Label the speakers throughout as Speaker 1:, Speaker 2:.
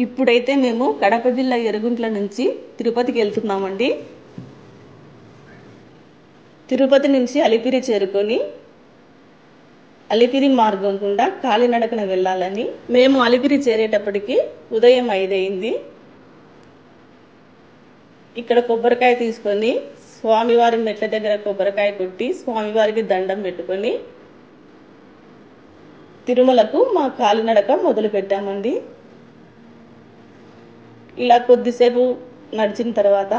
Speaker 1: ఇప్పుడైతే మేము కడప జిల్లా ఎరుగుంట్ల నుంచి తిరుపతికి వెళ్తున్నామండి. తిరుపతి నుంచి అలిపిరి చేరుకొని అలిపిరి మార్గం గుండా కాలినడకన వెళ్ళాలని మేము అలిపిరి చేరేటప్పటికి ఉదయం 5 అయింది. ఇక్కడ కొబ్బరికాయ తీసుకొని స్వామివారి మెట్ల దగ్గర కొబ్బరికాయ కొట్టి స్వామివారికి దండం పెట్టుకొని తిరుమలకు మా కాలినడక మొదలు పెట్టామండి. ఇలా కొద్దిసేపు నడిచిన తర్వాత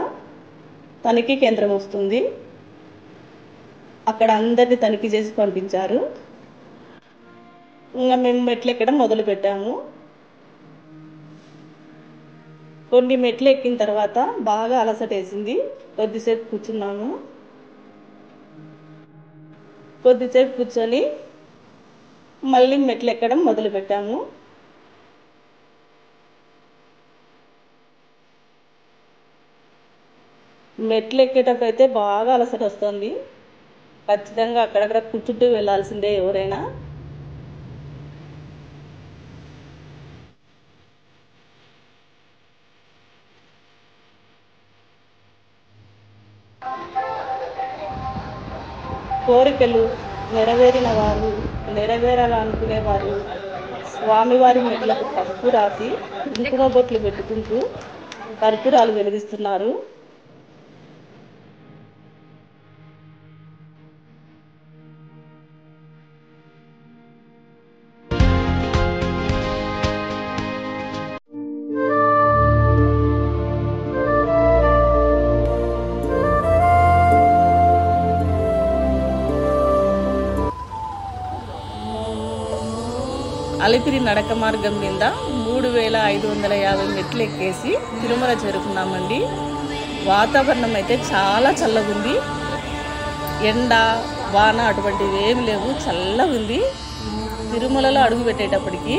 Speaker 1: తనిఖీ కేంద్రం వస్తుంది. అక్కడ అందరినీ తనిఖీ చేసి పంపించారు. ఇంకా మేము మెట్లు ఎక్కడం మొదలు పెట్టాము. కొన్ని మెట్లు ఎక్కిన తర్వాత బాగా అలసటేసింది. కొద్దిసేపు కూర్చున్నాము. కొద్దిసేపు కూర్చొని మళ్ళీ మెట్లు ఎక్కడం మొదలు పెట్టాము. మెట్లు ఎక్కేటప్పుడు అయితే బాగా అలసట వస్తుంది. ఖచ్చితంగా అక్కడక్కడ కూర్చుంటూ వెళ్ళాల్సిందే ఎవరైనా. కోరికలు నెరవేరిన వారు, నెరవేరాలనుకునేవారు స్వామివారి మెట్లకు పసుపు రాసి కుంకుమ బొట్లు పెట్టుకుంటూ కర్పూరాలు వెలిగిస్తున్నారు. అలిపిరి నడక మార్గం మీద 3550 మెట్లు ఎక్కేసి తిరుమల చేరుకున్నామండి. వాతావరణం అయితే చాలా చల్లగుంది. ఎండ వాన అటువంటివి ఏమి లేవు, చల్లగుంది. తిరుమలలో అడుగు పెట్టేటప్పటికి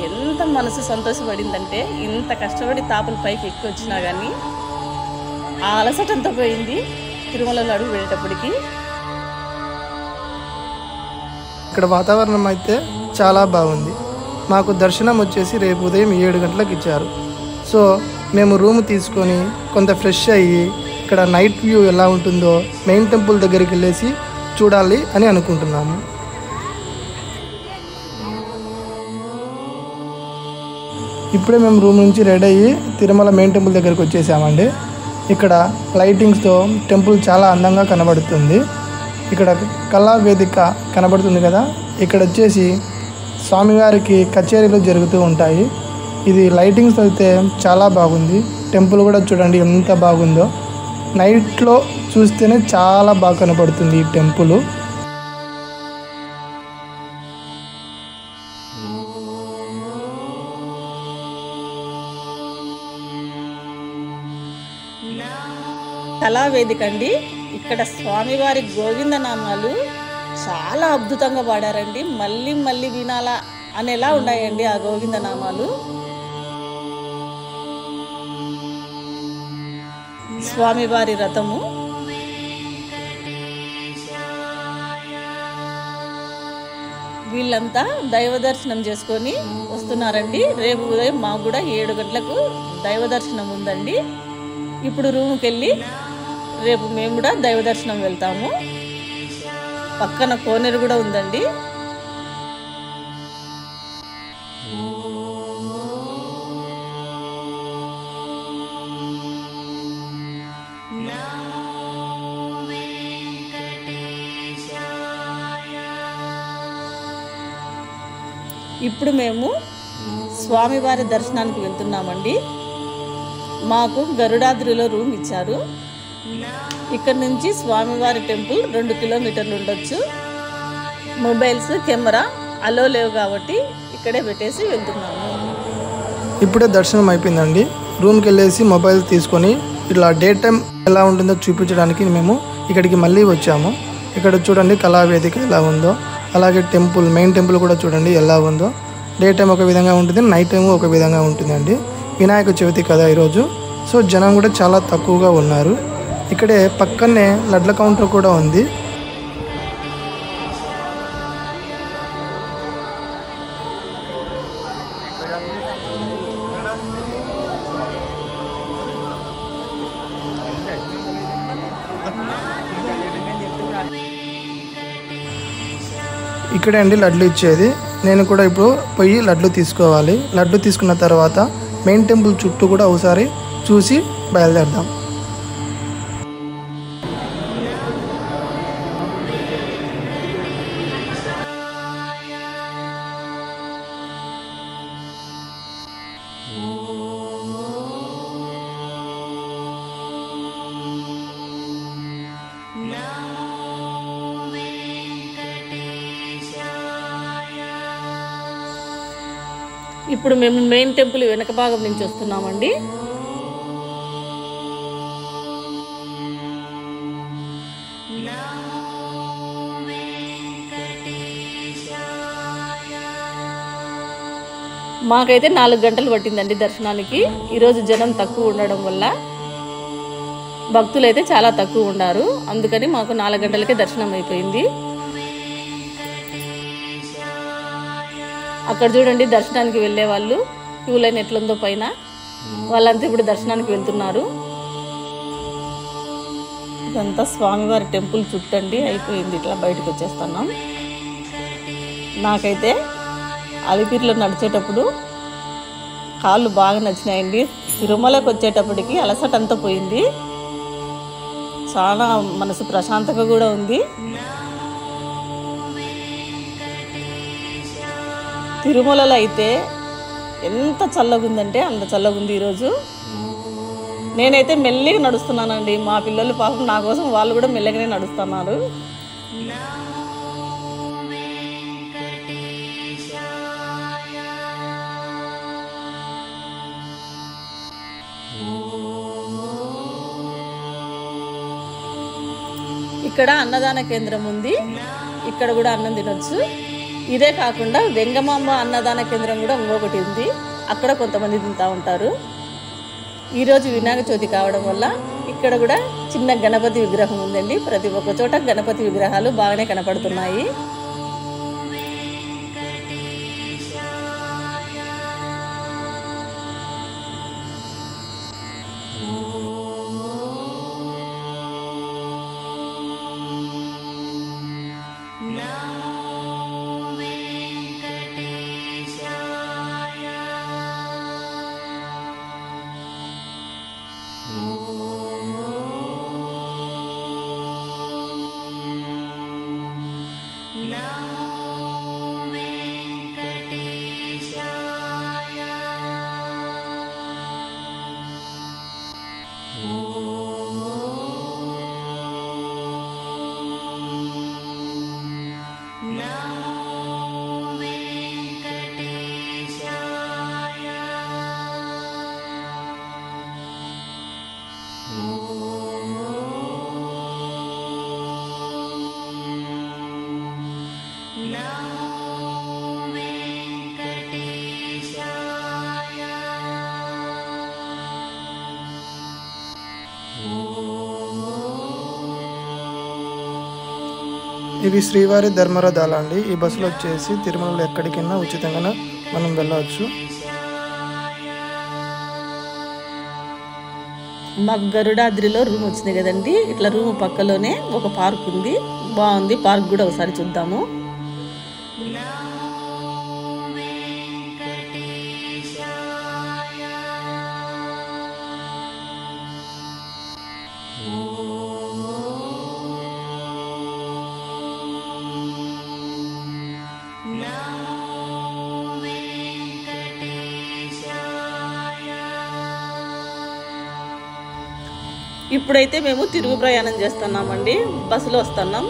Speaker 1: ఎంత మనసు సంతోషపడిందంటే, ఇంత కష్టపడి తాపల పైకి ఎక్కి వచ్చినా కానీ ఆ అలసటంతా పోయింది తిరుమలలో అడుగు పెట్టేటప్పటికి.
Speaker 2: ఇక్కడ వాతావరణం అయితే చాలా బాగుంది. మాకు దర్శనం వచ్చేసి రేపు ఉదయం 7 గంటలకు ఇచ్చారు. సో మేము రూమ్ తీసుకొని కొంత ఫ్రెష్ అయ్యి ఇక్కడ నైట్ వ్యూ ఎలా ఉంటుందో మెయిన్ టెంపుల్ దగ్గరికి వెళ్ళేసి చూడాలి అని అనుకుంటున్నాము. ఇప్పుడే మేము రూమ్ నుంచి రెడీ అయ్యి తిరుమల మెయిన్ టెంపుల్ దగ్గరికి వచ్చేసామండి. ఇక్కడ లైటింగ్స్తో టెంపుల్ చాలా అందంగా కనబడుతుంది. ఇక్కడ కళా వేదిక కనబడుతుంది కదా, ఇక్కడ వచ్చేసి స్వామివారికి కచేరీలు జరుగుతూ ఉంటాయి. ఇది లైటింగ్స్ అయితే చాలా బాగుంది. టెంపుల్ కూడా చూడండి ఎంత బాగుందో. నైట్లో చూస్తేనే చాలా బాగా కనబడుతుంది ఈ టెంపుల్.
Speaker 1: కళావేదిక అండి. ఇక్కడ స్వామివారి గోవిందనామాలు చాలా అద్భుతంగా పాడారండి. మళ్ళీ మళ్ళీ వినాలా అనేలా ఉన్నాయండి ఆ గోవిందనామాలు. స్వామివారి రథము, వీళ్ళంతా దైవ దర్శనం చేసుకొని వస్తున్నారండి. రేపు ఉదయం మాకు కూడా 7 గంటలకు దైవ దర్శనం ఉందండి. ఇప్పుడు రూమ్కి వెళ్ళి రేపు మేము కూడా దైవ దర్శనం వెళ్తాము. పక్కన కోనేరు కూడా ఉందండి. ఇప్పుడు మేము స్వామివారి దర్శనానికి వెళ్తున్నామండి. మాకు గరుడాద్రిలో రూమ్ ఇచ్చారు. ఇక్కడ నుంచి స్వామివారి టెంపుల్ 2 కిలోమీటర్లు ఉండొచ్చు. మొబైల్స్ కెమెరా అలో లేవు కాబట్టి ఇక్కడే పెట్టేసి వెళ్తున్నాము.
Speaker 2: ఇప్పుడే దర్శనం అయిపోయిందండి. రూమ్కి వెళ్ళేసి మొబైల్ తీసుకొని ఇట్లా డే టైం ఎలా ఉంటుందో చూపించడానికి మేము ఇక్కడికి మళ్ళీ వచ్చాము. ఇక్కడ చూడండి కళావేదిక ఎలా ఉందో, అలాగే టెంపుల్ మెయిన్ టెంపుల్ కూడా చూడండి ఎలా ఉందో. డే టైం ఒక విధంగా ఉంటుంది, నైట్ టైం ఒక విధంగా ఉంటుందండి. వినాయక చవితి కదా ఈరోజు, సో జనం కూడా చాలా తక్కువగా ఉన్నారు. ఇక్కడే పక్కనే లడ్ల కౌంటర్ కూడా ఉంది. ఇక్కడే అండి లడ్లు ఇచ్చేది. నేను కూడా ఇప్పుడు పోయి లడ్లు తీసుకోవాలి. లడ్లు తీసుకున్న తర్వాత మెయిన్ టెంపుల్ చుట్టూ కూడా ఒకసారి చూసి బయలుదేరదాం.
Speaker 1: ఇప్పుడు మేము మెయిన్ టెంపుల్ వెనక భాగం నుంచి వస్తున్నామండి. మాకైతే 4 గంటలు పట్టిందండి దర్శనానికి. ఈరోజు జనం తక్కువ ఉండడం వల్ల భక్తులు అయితే చాలా తక్కువ ఉన్నారు. అందుకని మాకు 4 గంటలకే దర్శనం అయిపోయింది. అక్కడ చూడండి దర్శనానికి వెళ్ళే వాళ్ళు క్యూ లైన్ ఎట్లుందో పైన, వాళ్ళంతా ఇప్పుడు దర్శనానికి వెళ్తున్నారు. ఇదంతా స్వామివారి టెంపుల్ చుట్టండి అయిపోయింది. ఇట్లా బయటకు వచ్చేస్తున్నాం. నాకైతే అలిపిరిలో నడిచేటప్పుడు కాళ్ళు బాగా నచ్చినాయండి. తిరుమలకు వచ్చేటప్పటికి అలసట అంతా పోయింది. చాలా మనసు ప్రశాంతంగా కూడా ఉంది. తిరుమలలో అయితే ఎంత చల్లగుందంటే అంత చల్లగుంది ఈరోజు. నేనైతే మెల్లిగా నడుస్తున్నానండి. మా పిల్లలు పాపం నా కోసం వాళ్ళు కూడా మెల్లగానే నడుస్తున్నారు. ఇక్కడ అన్నదాన కేంద్రం ఉంది. ఇక్కడ కూడా అన్నం తినొచ్చు. ఇదే కాకుండా వెంగమాంబ అన్నదాన కేంద్రం కూడా ఇంకొకటి ఉంది. అక్కడ కొంతమంది తింటూ ఉంటారు. ఈరోజు వినాయక చవితి కావడం వల్ల ఇక్కడ కూడా చిన్న గణపతి విగ్రహం ఉందండి. ప్రతి ఒక్క చోట గణపతి విగ్రహాలు బాగానే కనపడుతున్నాయి.
Speaker 2: ఇది శ్రీవారి ధర్మరథాల అండి. ఈ బస్సులో వచ్చేసి తిరుమలలో ఎక్కడికైనా ఉచితంగా మనం వెళ్ళవచ్చు.
Speaker 1: మాకు గరుడాద్రిలో రూమ్ వచ్చింది కదండి. ఇట్లా రూమ్ పక్కలోనే ఒక పార్క్ ఉంది. బాగుంది. పార్క్ కూడా ఒకసారి చూద్దాము. ఇప్పుడైతే మేము తిరుగు ప్రయాణం చేస్తున్నామండి. బస్సులో వస్తున్నాం.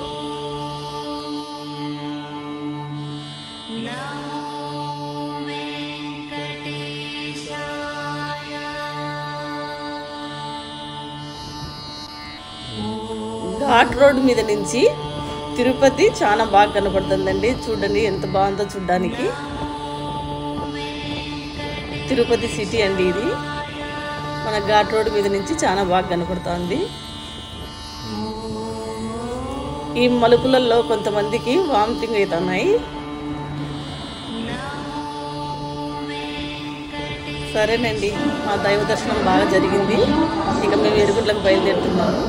Speaker 1: ఘాట్ రోడ్ మీద నుంచి తిరుపతి చాలా బాగా కనపడుతుందండి. చూడండి ఎంత బాగుందో చూడ్డానికి. తిరుపతి సిటీ అండి ఇది. మన ఘాట్ రోడ్ మీద నుంచి చాలా బాగా కనపడుతుంది. ఈ మలుపులలో కొంతమందికి వామిటింగ్ అవుతున్నాయి. సరేనండి, మా దైవ దర్శనం బాగా జరిగింది. ఇక మేము ఎరుగుంట్లకు బయలుదేరుతున్నాము.